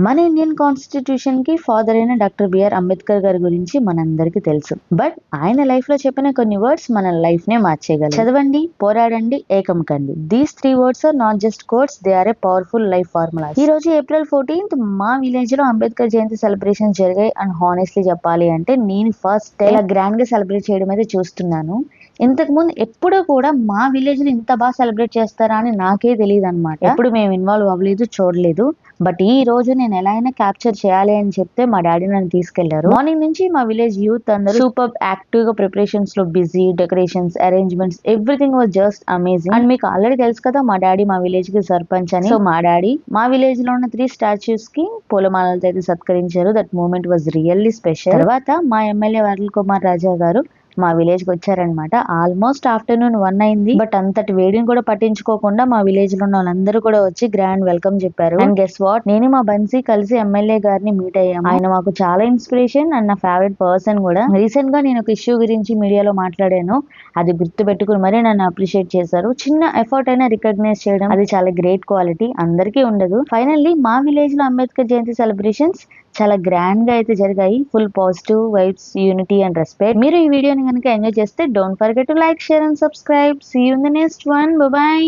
మన Indian constitution కి father అయిన డాక్టర్ బిఆర్ అంబేద్కర్ గారి గురించి మనందరికీ తెలుసు. బట్ ఆయన లైఫ్ లో చెప్పిన కొన్ని వర్డ్స్ మన లైఫ్ నే మార్చేయగలరు. చదవండి, పోరాడండి, ఏకం కండి. These 3 words are not just quotes, they are a powerful life formulas. ఈ రోజు April 14th మా విలేజ్ లో అంబేద్కర్ జయంతి సెలబ్రేషన్ జరిగాయి. అండ్ హానెస్ట్లీ చెప్పాలి అంటే నేను ఫస్ట్ ఇలా గ్రాండ్ గా సెలబ్రేట్ చేయడం అయితే చూస్తున్నాను. ఇంతకు ముందు ఎప్పుడూ కూడా మా విలేజ్ లో ఇంత బాగా సెలబ్రేట్ చేస్తారా అని నాకే తెలియదు అనమాట. ఎప్పుడు మేము ఇన్వాల్వ్ అవ్వలేదు, చూడలేదు. బట్ ఈ రోజు నేను ఎలా అయినా క్యాప్చర్ చేయాలి అని చెప్తే మా డాడీ నన్ను తీసుకెళ్లారు. మార్నింగ్ నుంచి మా విలేజ్ యూత్ అందరూ సూపర్ యాక్టివ్ గా ప్రిపరేషన్స్ లో busy. Decorations, arrangements, everything was just amazing. And మీకు ఆల్రెడీ తెలుసు కదా మా డాడీ మా విలేజ్ కి సర్పంచ్ అని. సో మా డాడీ మా విలేజ్ లో ఉన్న 3 స్టాచ్యూస్ కి పూలమాలలతో అయితే సత్కరించారు. That moment was really special. తర్వాత మా ఎమ్మెల్యే వరల్ కుమార్ రాజా గారు మా విలేజ్ కి వచ్చారనమాట. ఆల్మోస్ట్ ఆఫ్టర్నూన్ 1 అయింది. బట్ అంతటి వేడిని కూడా పట్టించుకోకుండా మా విలేజ్ లో ఉన్న వాళ్ళందరూ కూడా వచ్చి గ్రాండ్ వెల్కమ్ చెప్పారు. అండ్ గెస్ వాట్, నేను మా బన్సీ కలిసి ఎమ్మెల్యే గారిని మీట్ అయ్యాము. ఆయన మాకు చాలా ఇన్స్పిరేషన్ అండ్ నా ఫేవరెట్ పర్సన్ కూడా. రీసెంట్ గా నేను ఒక ఇష్యూ గురించి మీడియాలో మాట్లాడాను. అది గుర్తు పెట్టుకుని మరీ నన్ను అప్రిషియేట్ చేశారు. చిన్న ఎఫర్ట్ అయినా రికగ్నైజ్ చేయడం అది చాలా గ్రేట్ క్వాలిటీ, అందరికీ ఉండదు. ఫైనల్లీ మా విలేజ్ లో అంబేద్కర్ జయంతి సెలబ్రేషన్స్ చాలా గ్రాండ్ గా అయితే జరిగాయి. Full positive vibes, unity and respect. మీరు ఈ వీడియోని కనుక ఎంజాయ్ చేస్తే don't forget to like, share and subscribe. See you in the next one. Bye by.